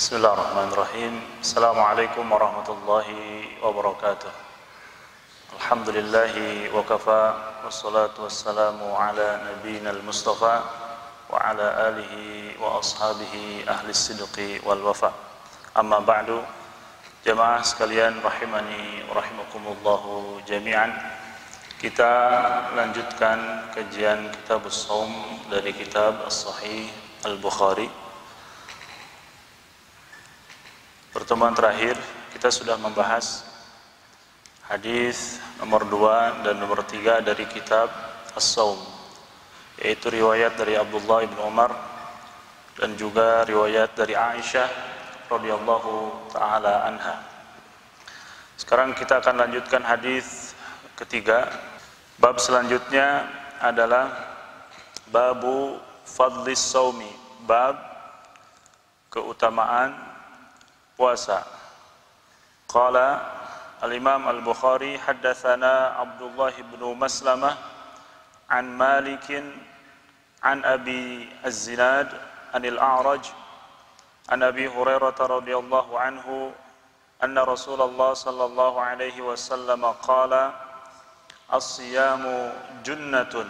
Bismillahirrahmanirrahim. Assalamualaikum warahmatullahi wabarakatuh. Alhamdulillahi wa kafa, wassalatu wassalamu ala nabiyyinal mustafa wa ala alihi wa ashabihi ahli sidqi wal wafa. Amma ba'du. Jamaah sekalian rahimani wa rahimakumullahu jami'an. Kita lanjutkan kajian kitab as-shaum dari kitab As-Sahih Al-Bukhari. Pertemuan terakhir kita sudah membahas hadis nomor 2 dan nomor 3 dari kitab As-Shaum, yaitu riwayat dari Abdullah bin Umar dan juga riwayat dari Aisyah radhiyallahu taala anha. Sekarang kita akan lanjutkan hadis ketiga. Bab selanjutnya adalah babu fadlis shaumi, bab keutamaan puasa. Qala al-Imam Al-Bukhari haddatsana Abdullah bin Maslamah an Malik an Abi Az-Zinad an al-A'raj an Abi Hurairah radhiyallahu anhu anna Rasulullah sallallahu alaihi wasallam qala as-siyamu junnatun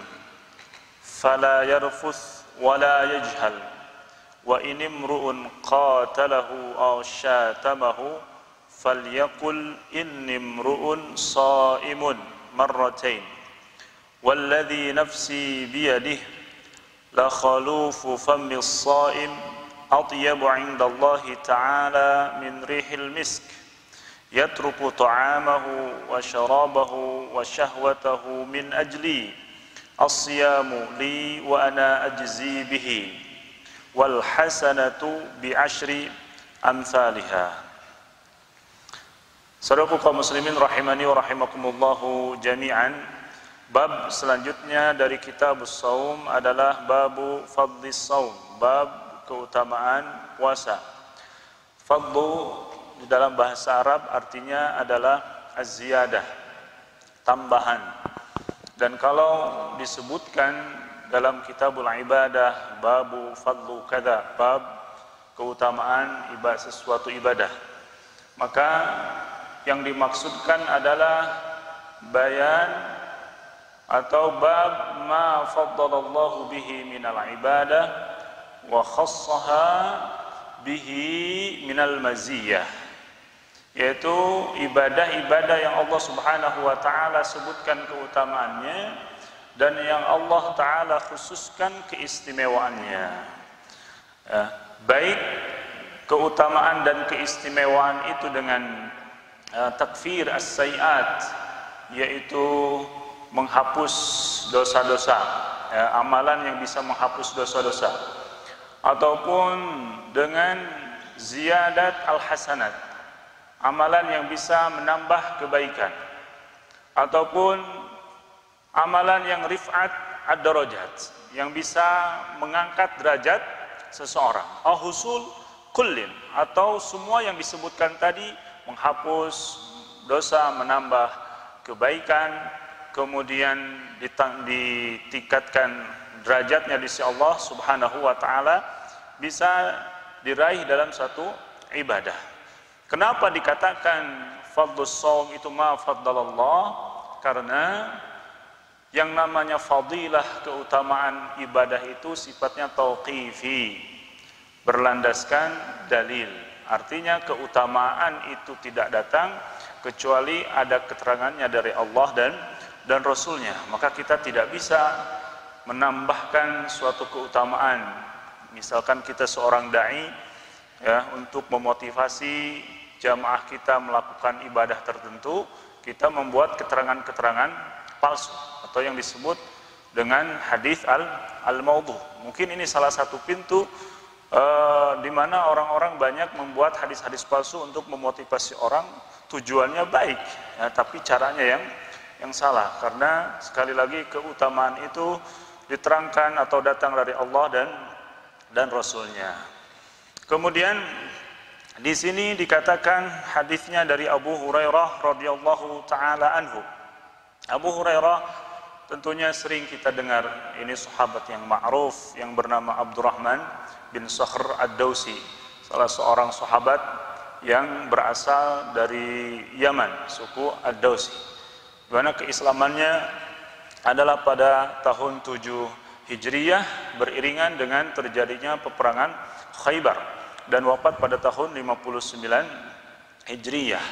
fala yarfuth wala yajhal wa in imru'un qatalahu aw syatamahu falyaqul inni imru'un sha'imun marratain walladhi nafsi biyadihi la khalufu fammi as-sha'im atyabu 'inda Allah ta'ala min rihil misk yatruku ta'amahu wa sharabahu wa shahwatahu min ajli as-siyamu li wa ana ajzi bihi wal hasanatu bi asyri amsalihha. Saudaraku kaum muslimin rahimani wa rahimakumullahu jami'an. Bab selanjutnya dari kitab as-shaum adalah babu fadlis shaum, bab keutamaan puasa. Fadlu di dalam bahasa Arab artinya adalah az-ziyadah, tambahan. Dan kalau disebutkan dalam kitabul ibadah babu fadlu kada, bab keutamaan sesuatu ibadah, maka yang dimaksudkan adalah bayan atau bab ma faddalallahu bihi minal ibadah wa khassaha bihi minal maziyah, yaitu ibadah-ibadah yang Allah Subhanahu wa taala sebutkan keutamaannya dan yang Allah Ta'ala khususkan keistimewaannya. Baik keutamaan dan keistimewaan itu dengan takfir as-sayyi'at, yaitu menghapus dosa-dosa, amalan yang bisa menghapus dosa-dosa, ataupun dengan ziyadat al-hasanat, amalan yang bisa menambah kebaikan, ataupun amalan yang rif'at ad-darajat, yang bisa mengangkat derajat seseorang. Husul kullin, atau semua yang disebutkan tadi, menghapus dosa, menambah kebaikan, kemudian ditingkatkan derajatnya di sisi Allah Subhanahu wa taala, bisa diraih dalam satu ibadah. Kenapa dikatakan fadlus shaum itu ma faddalallah? Karena yang namanya fadilah, keutamaan ibadah itu sifatnya tauqifi, berlandaskan dalil. Artinya keutamaan itu tidak datang kecuali ada keterangannya dari Allah dan Rasulnya. Maka kita tidak bisa menambahkan suatu keutamaan. Misalkan kita seorang da'i, untuk memotivasi jamaah kita melakukan ibadah tertentu, kita membuat keterangan-keterangan palsu atau yang disebut dengan hadis al-maudhu. Mungkin ini salah satu pintu di mana orang-orang banyak membuat hadis-hadis palsu untuk memotivasi orang. Tujuannya baik, tapi caranya yang salah. Karena sekali lagi keutamaan itu diterangkan atau datang dari Allah dan Rasulnya. Kemudian di sini dikatakan hadisnya dari Abu Hurairah radhiyallahu taala anhu. Abu Hurairah tentunya sering kita dengar, ini sahabat yang ma'ruf yang bernama Abdurrahman bin Sakhr ad-Dawsi. salah seorang sahabat yang berasal dari Yaman, suku Ad-Dausi, di mana keislamannya adalah pada tahun 7 Hijriyah beriringan dengan terjadinya peperangan Khaybar, dan wafat pada tahun 59 Hijriyah.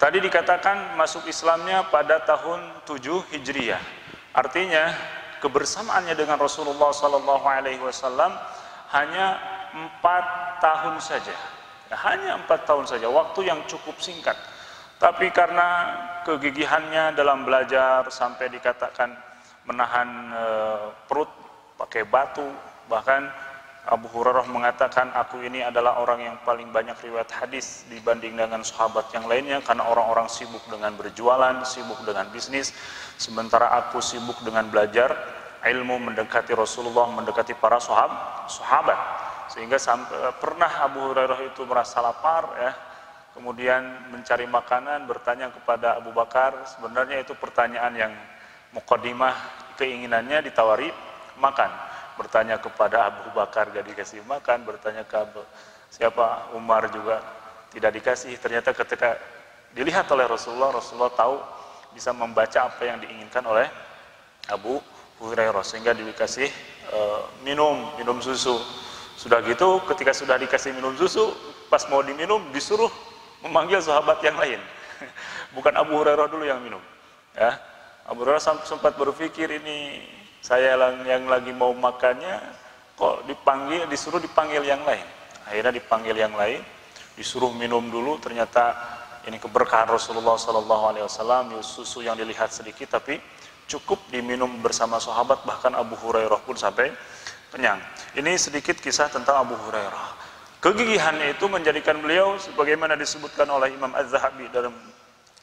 Tadi dikatakan masuk Islamnya pada tahun 7 Hijriyah. Artinya kebersamaannya dengan Rasulullah SAW hanya 4 tahun saja. Hanya 4 tahun saja, waktu yang cukup singkat. Tapi karena kegigihannya dalam belajar sampai dikatakan menahan perut pakai batu, bahkan Abu Hurairah mengatakan, aku ini adalah orang yang paling banyak riwayat hadis dibanding dengan sahabat yang lainnya, karena orang-orang sibuk dengan berjualan, sibuk dengan bisnis, sementara aku sibuk dengan belajar ilmu, mendekati Rasulullah, mendekati para sahabat. Sehingga pernah Abu Hurairah itu merasa lapar, ya, kemudian mencari makanan, bertanya kepada Abu Bakar. Sebenarnya itu pertanyaan yang muqaddimah, keinginannya ditawari makan. Bertanya kepada Abu Bakar gak dikasih makan, bertanya ke siapa, Umar juga tidak dikasih. Ternyata ketika dilihat oleh Rasulullah, Rasulullah tahu bisa membaca apa yang diinginkan oleh Abu Hurairah, sehingga dikasih minum susu. Sudah gitu, ketika sudah dikasih minum susu, pas mau diminum disuruh memanggil sahabat yang lain. Bukan Abu Hurairah dulu yang minum. Ya, Abu Hurairah sempat berpikir, ini saya yang lagi mau makannya, kok disuruh dipanggil yang lain. Akhirnya dipanggil yang lain, disuruh minum dulu. Ternyata ini keberkahan Rasulullah SAW, susu yang dilihat sedikit tapi cukup diminum bersama sahabat, bahkan Abu Hurairah pun sampai kenyang. Ini sedikit kisah tentang Abu Hurairah. Kegigihannya itu menjadikan beliau, sebagaimana disebutkan oleh Imam Az-Zahabi dalam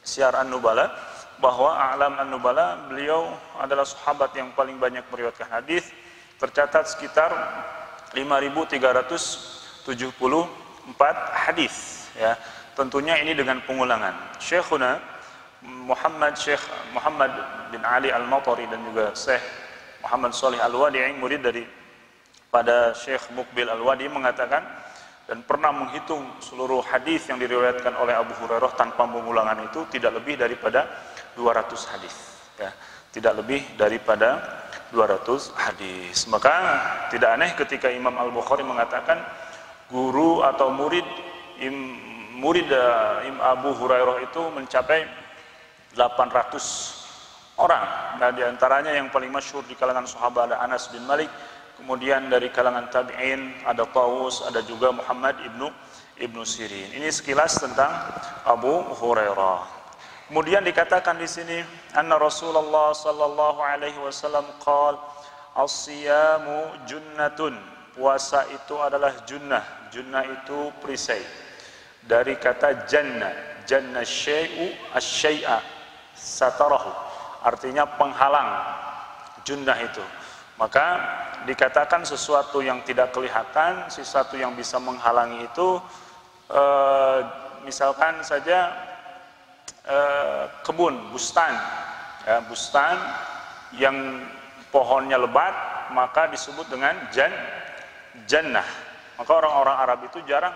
Syiar An-Nubala, bahwa A'lam An-Nubala, beliau adalah sahabat yang paling banyak meriwayatkan hadis, tercatat sekitar 5.374 hadis. Ya, tentunya ini dengan pengulangan. Syekhuna Syekh Muhammad bin Ali Al-Matari dan juga Syekh Muhammad Shalih Al-Wadi'i, murid dari pada Syekh Muqbil Al-Wadi, mengatakan dan pernah menghitung seluruh hadis yang diriwayatkan oleh Abu Hurairah tanpa pengulangan itu tidak lebih daripada 200 hadis. Ya, tidak lebih daripada 200 hadis. Maka tidak aneh ketika Imam Al-Bukhari mengatakan guru atau murid Abu Hurairah itu mencapai 800 orang. Nah, diantaranya yang paling masyhur di kalangan sahabat ada Anas bin Malik, kemudian dari kalangan tabi'in ada Tawus, ada juga Muhammad ibnu Sirin. Ini sekilas tentang Abu Hurairah. Kemudian dikatakan di sini, anna Rasulullah sallallahu alaihi wasallam qala, as-siyamu junnatun. Puasa itu adalah junnah. Junnah itu perisai. Dari kata jannah, jannah syai'u asy-syai'a satarahu. Artinya penghalang. Junnah itu. Maka dikatakan sesuatu yang tidak kelihatan, sesuatu yang bisa menghalangi itu, misalkan saja kebun, bustan, ya, bustan yang pohonnya lebat, maka disebut dengan jannah. Maka orang-orang Arab itu jarang,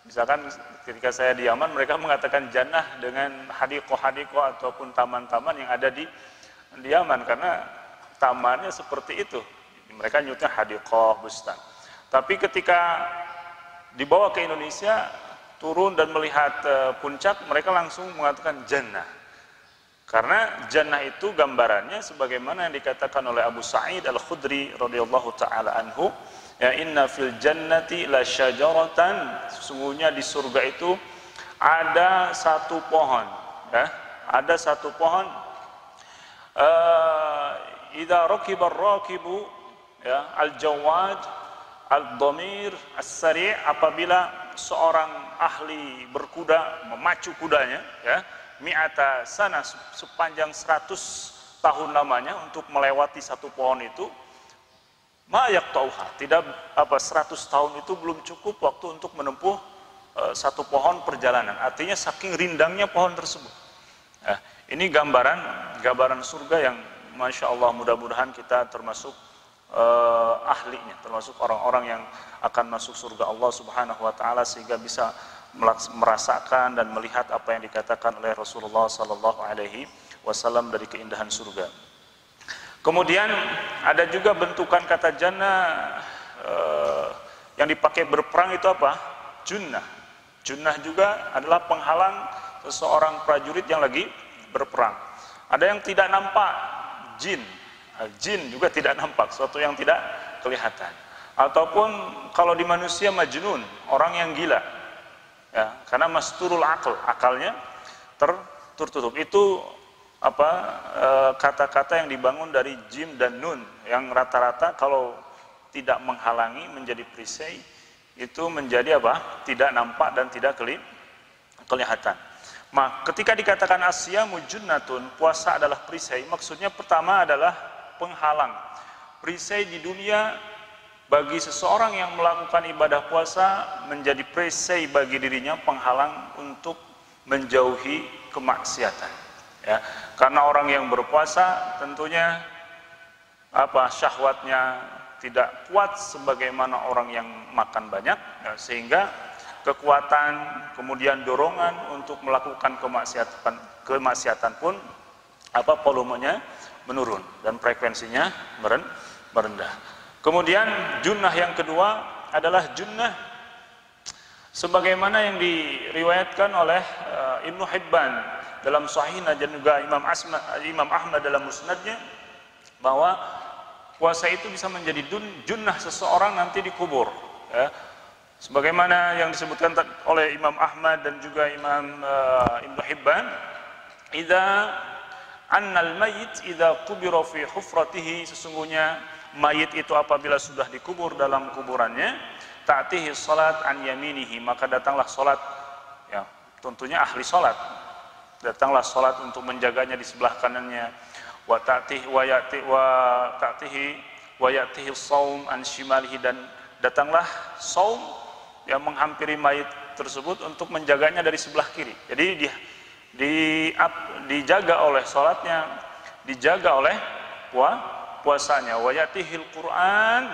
misalkan ketika saya di Yaman, mereka mengatakan jannah dengan hadiqah ataupun taman-taman yang ada di Yaman, karena tamannya seperti itu. Mereka nyebutnya hadiqah, bustan. Tapi ketika dibawa ke Indonesia, turun dan melihat puncak, mereka langsung mengatakan jannah. Karena jannah itu gambarannya sebagaimana yang dikatakan oleh Abu Sa'id Al-Khudri radhiyallahu taala anhu, ya, inna fil jannati la syajaratan, sesungguhnya di surga itu ada satu pohon, ya, ada satu pohon. Idza rakiba ar-rakibu, ya, al-jawad al-dhamir as-sari', apabila seorang ahli berkuda memacu kudanya, ya, mi'ata sana, sepanjang 100 tahun lamanya untuk melewati satu pohon itu, ma yaqtauha, tidak 100 tahun itu belum cukup waktu untuk menempuh satu pohon perjalanan. Artinya saking rindangnya pohon tersebut. Ya, ini gambaran surga yang Masya Allah, mudah-mudahan kita termasuk ahlinya, termasuk orang-orang yang akan masuk surga Allah Subhanahu wa taala, sehingga bisa merasakan dan melihat apa yang dikatakan oleh Rasulullah sallallahu alaihi wasallam dari keindahan surga. Kemudian ada juga bentukan kata jannah yang dipakai berperang itu apa? Junnah. Junnah juga adalah penghalang seseorang prajurit yang lagi berperang. Ada yang tidak nampak, jin. Jin juga tidak nampak, sesuatu yang tidak kelihatan. Ataupun kalau di manusia majnun, orang yang gila. Ya, karena masturul akal, akalnya tertutup. Itu kata-kata yang dibangun dari jim dan nun, yang rata-rata kalau tidak menghalangi menjadi perisai, itu menjadi apa? Tidak nampak dan tidak kelihatan. Ketika dikatakan asyamu junnatun, puasa adalah perisai, maksudnya pertama adalah penghalang. Perisai di dunia bagi seseorang yang melakukan ibadah puasa menjadi perisai bagi dirinya, penghalang untuk menjauhi kemaksiatan. Ya, karena orang yang berpuasa tentunya syahwatnya tidak kuat sebagaimana orang yang makan banyak, ya, sehingga kekuatan kemudian dorongan untuk melakukan kemaksiatan pun volumenya menurun dan frekuensinya merendah. Kemudian junnah yang kedua adalah junnah sebagaimana yang diriwayatkan oleh Ibnu Hibban dalam Sahihnya dan juga Imam Ahmad dalam Musnadnya, bahwa puasa itu bisa menjadi junnah seseorang nanti di kubur, ya. Sebagaimana yang disebutkan oleh Imam Ahmad dan juga Imam Ibnu Hibban, annal mayit idza qubira fi hufratihi, sesungguhnya mayit itu apabila sudah dikubur dalam kuburannya, ta'tihi salat an yaminihi, maka datanglah salat, ya, tentunya ahli salat, datanglah salat untuk menjaganya di sebelah kanannya, wa ta'tihi wa ya'tihi shaum an shimalihi, dan datanglah saum yang menghampiri mayit tersebut untuk menjaganya dari sebelah kiri. Jadi dijaga oleh salatnya, dijaga oleh puasanya. Wa yatihil Qur'an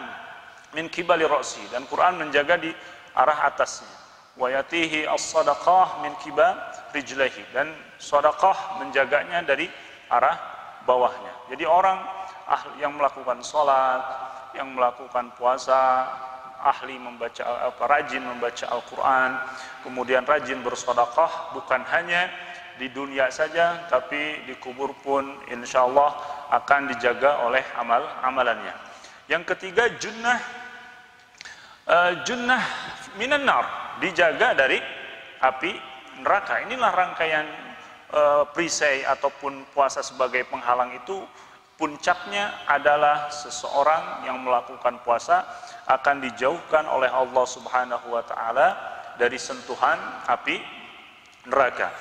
min kibali ra'si, dan Quran menjaga di arah atasnya. Wa yatihi as-sadaqah min kiba rijlaihi, dan sedekah menjaganya dari arah bawahnya. Jadi orang yang melakukan salat, yang melakukan puasa, ahli membaca rajin membaca Al-Qur'an, kemudian rajin bersedekah, bukan hanya di dunia saja, tapi di kubur pun insyaallah akan dijaga oleh amalannya. Yang ketiga, junnah minan nar, dijaga dari api neraka. Inilah rangkaian perisai ataupun puasa sebagai penghalang itu. Puncaknya adalah seseorang yang melakukan puasa akan dijauhkan oleh Allah Subhanahu wa taala dari sentuhan api neraka.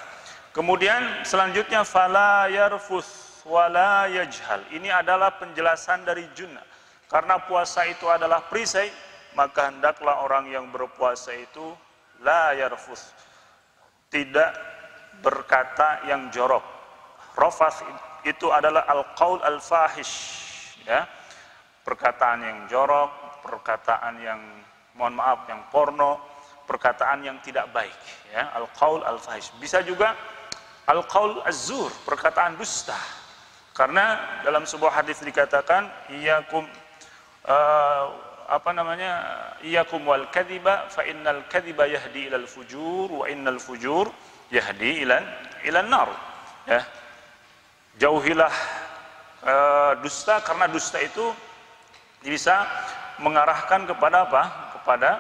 Kemudian selanjutnya fala yarfuth wala yajhal. Ini adalah penjelasan dari junnah. Karena puasa itu adalah perisai, maka hendaklah orang yang berpuasa itu la yarfuth, tidak berkata yang jorok. Rafath itu adalah al-qaul al-fahish, ya. Perkataan yang jorok, perkataan yang yang porno, perkataan yang tidak baik, ya. Al-qaul al-fahish. Bisa juga al-qaul az-zur, perkataan dusta. Karena dalam sebuah hadis dikatakan iyyakum iyyakum wal kadhiba fa innal kadhiba yahdi ilal fujur wa innal fujur yahdi ilan nar, ya. Jauhilah dusta, karena dusta itu bisa mengarahkan kepada apa? Kepada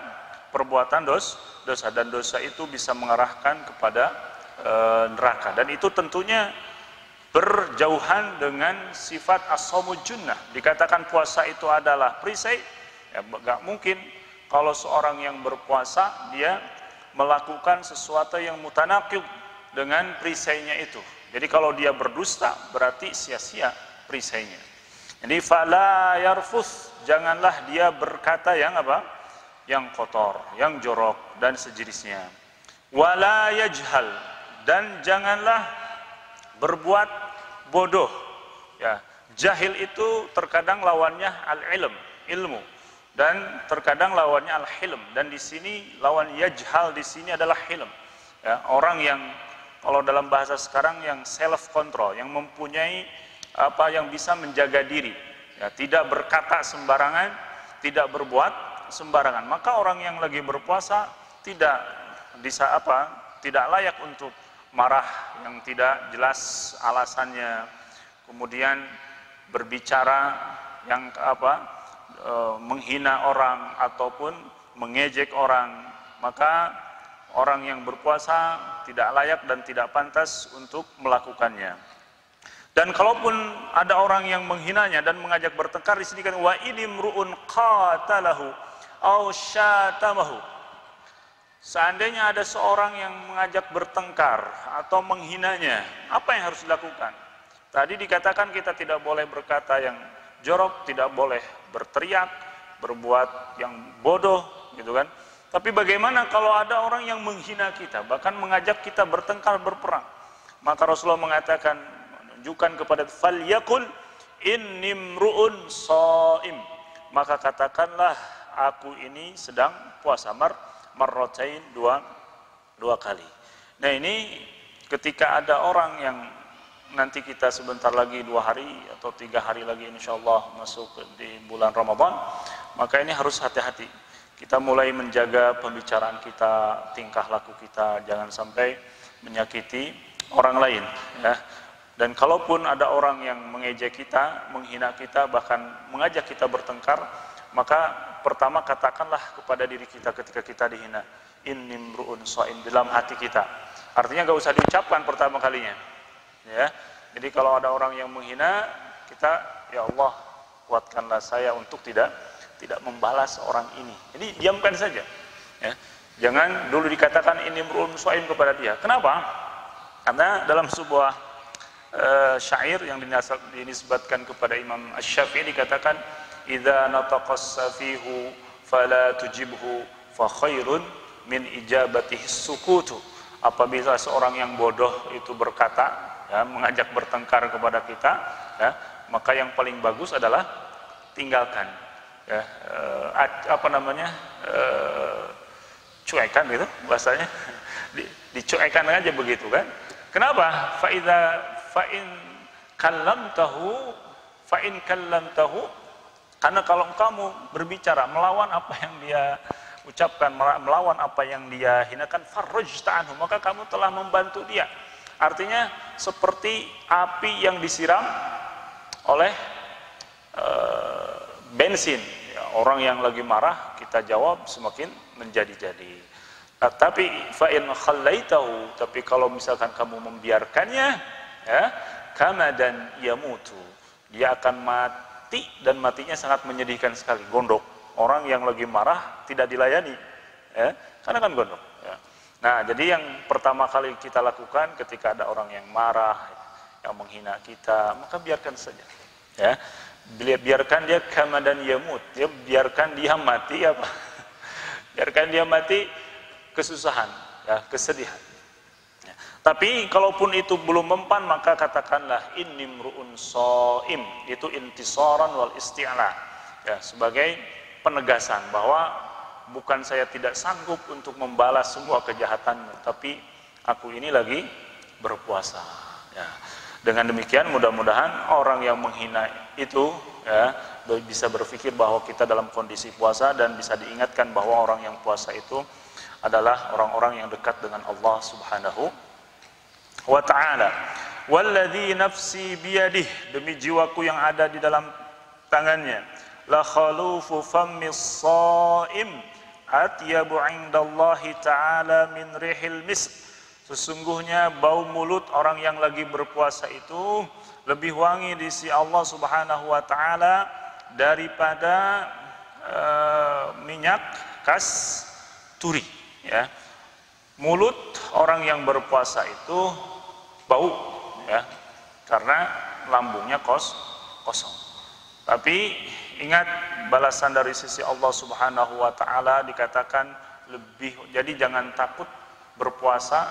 perbuatan dosa, dan dosa itu bisa mengarahkan kepada neraka. Dan itu tentunya berjauhan dengan sifat as-shaumul junnah. Dikatakan puasa itu adalah perisai, ya enggak mungkin kalau seorang yang berpuasa dia melakukan sesuatu yang mutanaqid dengan perisainya itu. Jadi kalau dia berdusta berarti sia-sia perisainya. Jadi fala yarfuth, janganlah dia berkata yang yang kotor, yang jorok dan sejenisnya. Wala yajhal, dan janganlah berbuat bodoh, ya. Jahil itu terkadang lawannya al-ilm, ilmu, dan terkadang lawannya al-hilm. Dan di sini lawan yajhal di sini adalah hilm. Ya, orang yang kalau dalam bahasa sekarang yang self control, yang mempunyai yang bisa menjaga diri, ya, tidak berkata sembarangan, tidak berbuat sembarangan. Maka orang yang lagi berpuasa tidak tidak layak untuk marah yang tidak jelas alasannya, kemudian berbicara yang menghina orang ataupun mengejek orang. Maka orang yang berpuasa tidak layak dan tidak pantas untuk melakukannya. Dan kalaupun ada orang yang menghinanya dan mengajak bertengkar, di sini kan wa inimruun qatalahu aw syatamahu. Seandainya ada seorang yang mengajak bertengkar atau menghinanya, apa yang harus dilakukan? Tadi dikatakan kita tidak boleh berkata yang jorok, tidak boleh berteriak, berbuat yang bodoh, gitu kan? Tapi bagaimana kalau ada orang yang menghina kita, bahkan mengajak kita bertengkar, berperang? Maka Rasulullah mengatakan, menunjukkan kepada falyaqul innimruun shaim. Maka katakanlah aku ini sedang puasa, marratain, dua kali. Nah, ini ketika ada orang yang nanti kita sebentar lagi 2 hari atau 3 hari lagi insyaallah masuk di bulan Ramadan, maka ini harus hati-hati. Kita mulai menjaga pembicaraan kita, tingkah laku kita, jangan sampai menyakiti orang lain, ya. Dan kalaupun ada orang yang mengejek kita, menghina kita, bahkan mengajak kita bertengkar, maka pertama katakanlah kepada diri kita ketika kita dihina, innimruun shaim, dalam hati kita. Artinya gak usah diucapkan pertama kalinya, ya. Jadi kalau ada orang yang menghina kita, ya Allah, kuatkanlah saya untuk tidak membalas orang ini. Jadi diamkan saja, ya. Jangan dulu dikatakan innimruun shaim kepada dia. Kenapa? Karena dalam sebuah syair yang dinisbatkan kepada Imam Asy-Syafi'i dikatakan, idza nataqas safihu fala tujibhu fa khairun min ijabatihi sukutu. Apabila seorang yang bodoh itu berkata, ya, mengajak bertengkar kepada kita, ya, maka yang paling bagus adalah tinggalkan, ya, cuekan gitu bahasanya, dicuekan aja begitu kan. Kenapa? Fa in kallamtahu, karena kalau kamu berbicara melawan apa yang dia ucapkan, melawan apa yang dia hinakan, farajta anhu, maka kamu telah membantu dia. Artinya seperti api yang disiram oleh bensin, ya, orang yang lagi marah kita jawab semakin menjadi-jadi. Tapi fa in khallaitahu, tapi kalau misalkan kamu membiarkannya, ya, kamadan yamutu, dia akan mati, dan matinya sangat menyedihkan sekali, gondok. Orang yang lagi marah tidak dilayani, ya, karena kan gondok, ya. Nah, jadi yang pertama kali kita lakukan ketika ada orang yang marah, yang menghina kita, maka biarkan saja, ya. Biarkan dia kamadan yamut, ya, biarkan dia mati, apa? Biarkan dia mati kesusahan, ya, kesedihan. Ya. Tapi kalaupun itu belum mempan, maka katakanlah innimruun shaim, itu intisaran wal isti'la, ya, sebagai penegasan bahwa bukan saya tidak sanggup untuk membalas semua kejahatanmu, tapi aku ini lagi berpuasa, ya. Dengan demikian mudah-mudahan orang yang menghina itu, ya, bisa berpikir bahwa kita dalam kondisi puasa, dan bisa diingatkan bahwa orang yang puasa itu adalah orang-orang yang dekat dengan Allah Subhanahu wa ta'ala. Walladzi nafsi biyadih, demi jiwaku yang ada di dalam tangannya, la khalufu fammis shaim atyabu 'indallahi ta'ala min rihil misk. Sesungguhnya bau mulut orang yang lagi berpuasa itu lebih wangi di sisi Allah Subhanahu wa ta'ala daripada minyak kasturi, ya. Mulut orang yang berpuasa itu bau, ya, karena lambungnya kosong. Tapi ingat, balasan dari sisi Allah Subhanahu wa ta'ala dikatakan lebih. Jadi jangan takut berpuasa,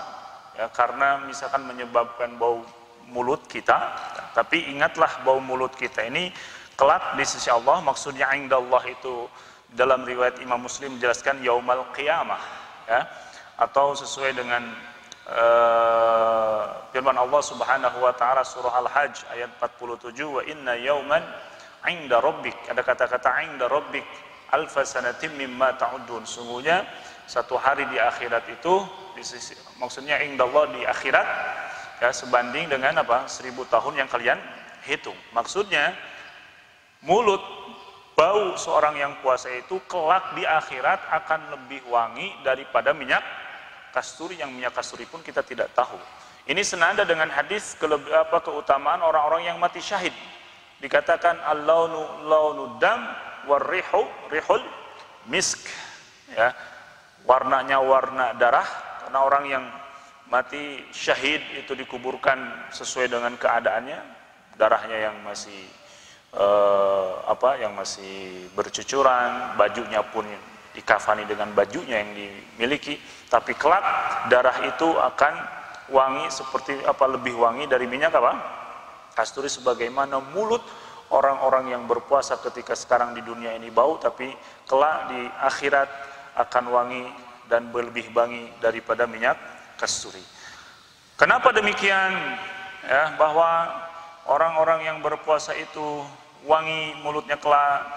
ya, karena misalkan menyebabkan bau mulut kita, Tapi ingatlah bahwa mulut kita ini kelak di sisi Allah, maksudnya indallah itu dalam riwayat Imam Muslim menjelaskan yaumal qiyamah, ya, atau sesuai dengan firman Allah Subhanahu wa taala surah Al-Hajj ayat 47, wa inna yauman 'inda rabbik, ada kata-kata 'inda rabbik alfa sanatin mimma ta'udun, sungguhnya satu hari di akhirat itu di sisi, maksudnya indallah di akhirat, ya, sebanding dengan apa? 1000 tahun yang kalian hitung. Maksudnya mulut, bau seorang yang puasa itu kelak di akhirat akan lebih wangi daripada minyak kasturi, yang minyak kasturi pun kita tidak tahu. Ini senada dengan hadis keutamaan orang-orang yang mati syahid. Dikatakan al-launu launu dam warrihu rihul misk, ya, warnanya warna darah, karena orang yang mati syahid itu dikuburkan sesuai dengan keadaannya, darahnya yang masih yang masih bercucuran, bajunya pun dikafani dengan bajunya yang dimiliki, tapi kelak darah itu akan wangi seperti lebih wangi dari minyak kasturi, sebagaimana mulut orang-orang yang berpuasa ketika sekarang di dunia ini bau, tapi kelak di akhirat akan wangi dan lebih wangi daripada minyak kasturi. Kenapa demikian? Ya, bahwa orang-orang yang berpuasa itu wangi mulutnya kelak,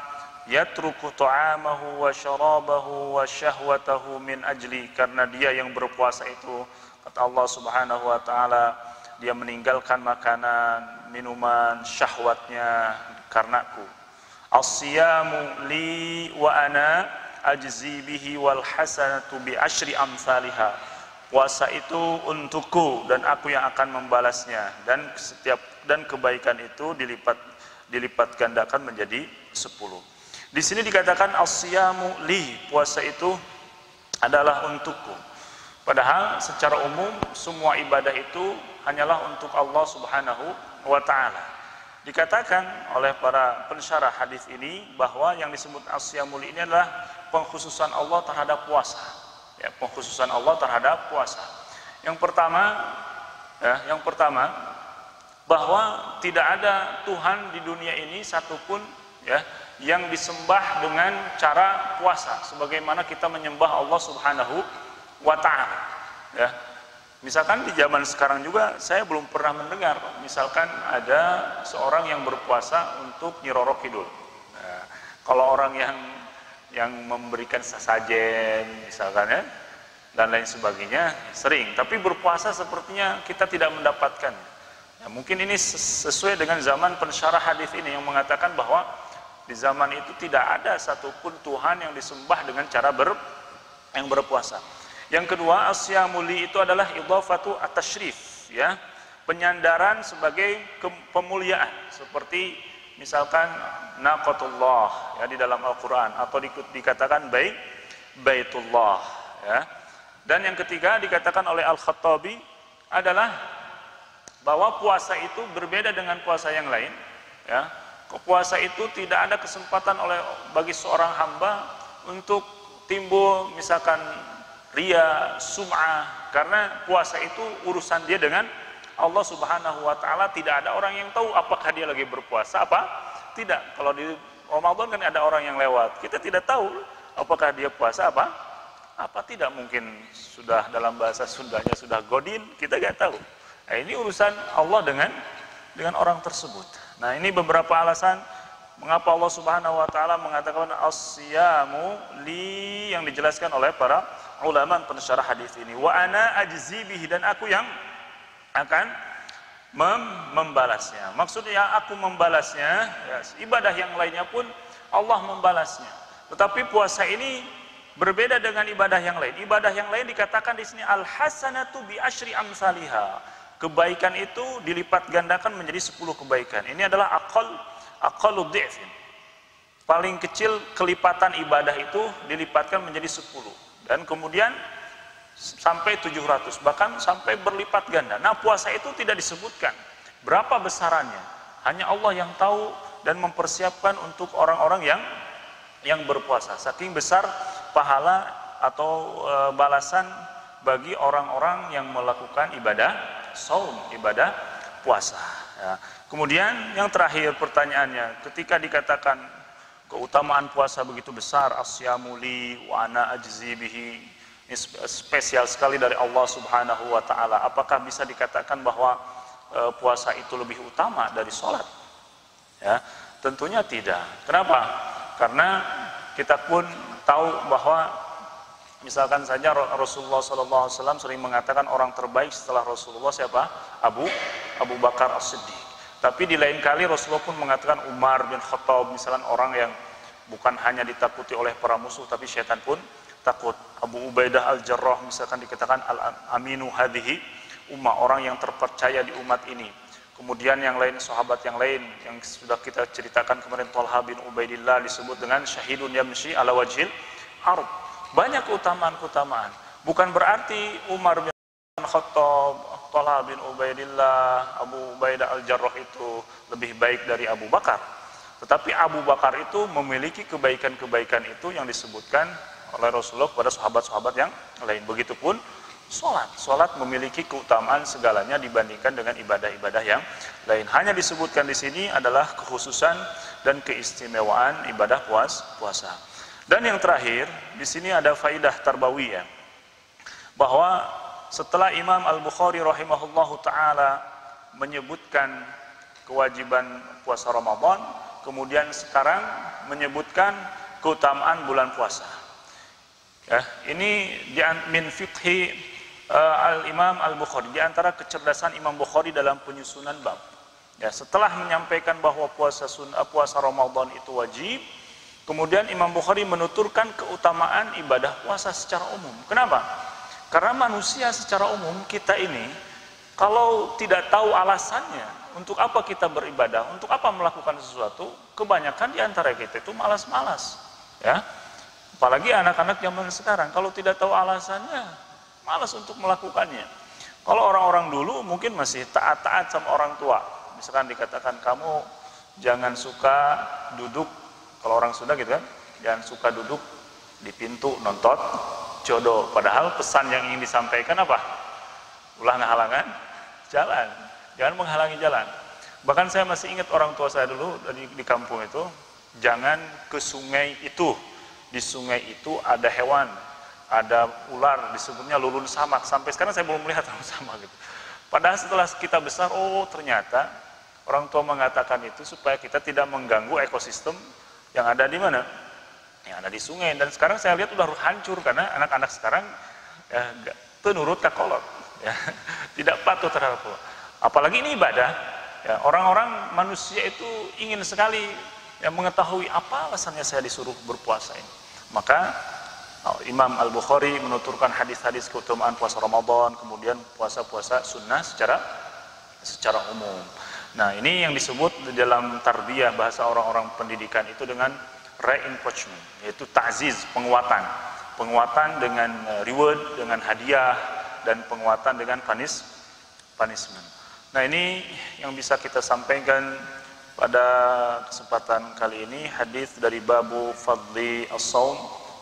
yatruku ta'amahu wa syarabahu wa syahwatahu min ajli, karena dia yang berpuasa itu, kata Allah Subhanahu wa taala, dia meninggalkan makanan, minuman, syahwatnya karenaku. As-siyamu li wa ana ajzi bihi wal hasanatu bi asyri amsalihha. Puasa itu untukku dan aku yang akan membalasnya, dan kebaikan itu dilipat gandakan menjadi 10. Di sini dikatakan as-siyamu li, puasa itu adalah untukku. Padahal secara umum semua ibadah itu hanyalah untuk Allah Subhanahu wa taala. Dikatakan oleh para pensyarah hadis ini bahwa yang disebut as-siyamu li ini adalah pengkhususan Allah terhadap puasa. Ya, pengkhususan Allah terhadap puasa. Yang pertama bahwa tidak ada Tuhan di dunia ini satupun, ya, yang disembah dengan cara puasa sebagaimana kita menyembah Allah Subhanahu wa taala, ya. Misalkan di zaman sekarang juga saya belum pernah mendengar misalkan ada seorang yang berpuasa untuk Nyi Roro Kidul. Nah, kalau orang yang memberikan sesajen misalkan, ya, dan lain sebagainya sering, tapi berpuasa sepertinya kita tidak mendapatkan. Ya, mungkin ini sesuai dengan zaman pensyarah hadis ini yang mengatakan bahwa di zaman itu tidak ada satupun Tuhan yang disembah dengan cara yang berpuasa. Yang kedua, as-siyamu li itu adalah idhafatu at-tashrif, ya, penyandaran sebagai pemuliaan, seperti misalkan naqatullah, ya, di dalam Al-Qur'an, atau dikatakan baitullah, ya. Dan yang ketiga dikatakan oleh Al-Khattabi adalah bahwa puasa itu berbeda dengan puasa yang lain, ya. Puasa itu tidak ada kesempatan bagi seorang hamba untuk timbul misalkan ria, sum'ah, karena puasa itu urusan dia dengan Allah Subhanahu wa taala. Tidak ada orang yang tahu apakah dia lagi berpuasa apa tidak. Kalau di Ramadan kan ada orang yang lewat, kita tidak tahu apakah dia puasa apa tidak. Mungkin sudah dalam bahasa Sundanya sudah godin, kita nggak tahu. Nah, ini urusan Allah dengan orang tersebut. Nah, ini beberapa alasan mengapa Allah Subhanahu wa taala mengatakan as-siyamu li, yang dijelaskan oleh para ulama pensyarah hadis ini. Wa ana ajzi bihi, dan aku yang akan membalasnya. Maksudnya aku membalasnya, ya, ibadah yang lainnya pun Allah membalasnya. Tetapi puasa ini berbeda dengan ibadah yang lain. Ibadah yang lain dikatakan di sini al-hasanatu bi asyri amsalihha. Kebaikan itu dilipat gandakan menjadi 10 kebaikan. Ini adalah aqallu dhi'fin. Paling kecil kelipatan ibadah itu dilipatkan menjadi 10. Dan kemudian sampai 700, bahkan sampai berlipat ganda. Nah, puasa itu tidak disebutkan berapa besarannya. Hanya Allah yang tahu dan mempersiapkan untuk orang-orang yang berpuasa. Saking besar pahala atau balasan bagi orang-orang yang melakukan ibadah saum, ibadah puasa. Ya. Kemudian yang terakhir pertanyaannya, ketika dikatakan keutamaan puasa begitu besar, asyamu li wa ana ajzi bihi, ini spesial sekali dari Allah Subhanahu wa taala. Apakah bisa dikatakan bahwa puasa itu lebih utama dari sholat? Ya, tentunya tidak. Kenapa? Karena kita pun tahu bahwa misalkan saja Rasulullah SAW sering mengatakan orang terbaik setelah Rasulullah siapa? Abu Bakar As-Siddiq. Tapi di lain kali Rasulullah pun mengatakan Umar bin Khattab, misalkan orang yang bukan hanya ditakuti oleh para musuh, tapi syaitan pun takut. Abu Ubaidah Al-Jarrah misalkan dikatakan Al-Aminu hadhihi ummah, orang yang terpercaya di umat ini. Kemudian yang lain, sahabat yang lain yang sudah kita ceritakan kemarin, Thalha bin Ubaidillah disebut dengan syahidun yamshi ala wajhil ard. Banyak keutamaan-keutamaan. Bukan berarti Umar bin Khattab, Thalha bin Ubaidillah, Abu Ubaidah Al-Jarrah itu lebih baik dari Abu Bakar. Tetapi Abu Bakar itu memiliki kebaikan-kebaikan itu yang disebutkan oleh Rasulullah kepada sahabat-sahabat yang lain. Begitupun sholat. Sholat memiliki keutamaan segalanya dibandingkan dengan ibadah-ibadah yang lain. Hanya disebutkan di sini adalah kekhususan dan keistimewaan ibadah puasa. Dan yang terakhir, di sini ada faidah tarbawiyah, bahwa setelah Imam Al-Bukhari rahimahullahu ta'ala menyebutkan kewajiban puasa Ramadan, kemudian sekarang menyebutkan keutamaan bulan puasa. Ya, ini min fiqhi Al-Imam Al-Bukhari, di antara kecerdasan Imam Bukhari dalam penyusunan bab. Ya, setelah menyampaikan bahwa puasa Ramadan itu wajib, kemudian Imam Bukhari menuturkan keutamaan ibadah puasa secara umum. Kenapa? Karena manusia secara umum kita ini, kalau tidak tahu alasannya, untuk apa kita beribadah, untuk apa melakukan sesuatu, kebanyakan di antara kita itu malas-malas. Ya, apalagi anak-anak zaman sekarang, kalau tidak tahu alasannya, malas untuk melakukannya. Kalau orang-orang dulu mungkin masih taat-taat sama orang tua. Misalkan dikatakan kamu jangan suka duduk, kalau orang Sunda gitu kan, jangan suka duduk di pintu nonton jodoh. Padahal pesan yang ingin disampaikan apa? Ulah halangan jalan, jangan menghalangi jalan. Bahkan saya masih ingat orang tua saya dulu di kampung itu, jangan ke sungai itu. Di sungai itu ada hewan, ada ular, disebutnya lulun samak. Sampai sekarang saya belum melihat lulun samak gitu. Padahal setelah kita besar, oh ternyata orang tua mengatakan itu supaya kita tidak mengganggu ekosistem yang ada di mana? Yang ada di sungai. Dan sekarang saya lihat udah hancur karena anak-anak sekarang ya, nurut kakolot, ya, tidak patuh terhadap Allah. Apalagi ini ibadah. Ya, orang-orang manusia itu ingin sekali ya, mengetahui apa alasannya saya disuruh berpuasa ini. Maka Imam Al-Bukhari menuturkan hadis-hadis keutamaan puasa Ramadan, kemudian puasa-puasa sunnah secara umum. Nah, ini yang disebut di dalam tarbiyah bahasa orang-orang pendidikan itu dengan reinforcement, yaitu ta'ziz, penguatan dengan reward, dengan hadiah, dan penguatan dengan punishment. Nah, ini yang bisa kita sampaikan pada kesempatan kali ini, hadis dari babu fadli as-saum.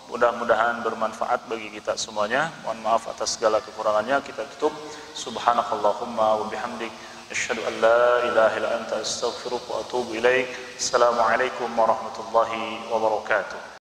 Mudah-mudahan bermanfaat bagi kita semuanya. Mohon maaf atas segala kekurangannya. Kita tutup. Subhanakallahumma wa bihamdik, asyhadu an la ilaha illa anta, astaghfiruka wa atubu ilaik. Assalamualaikum warahmatullahi wabarakatuh.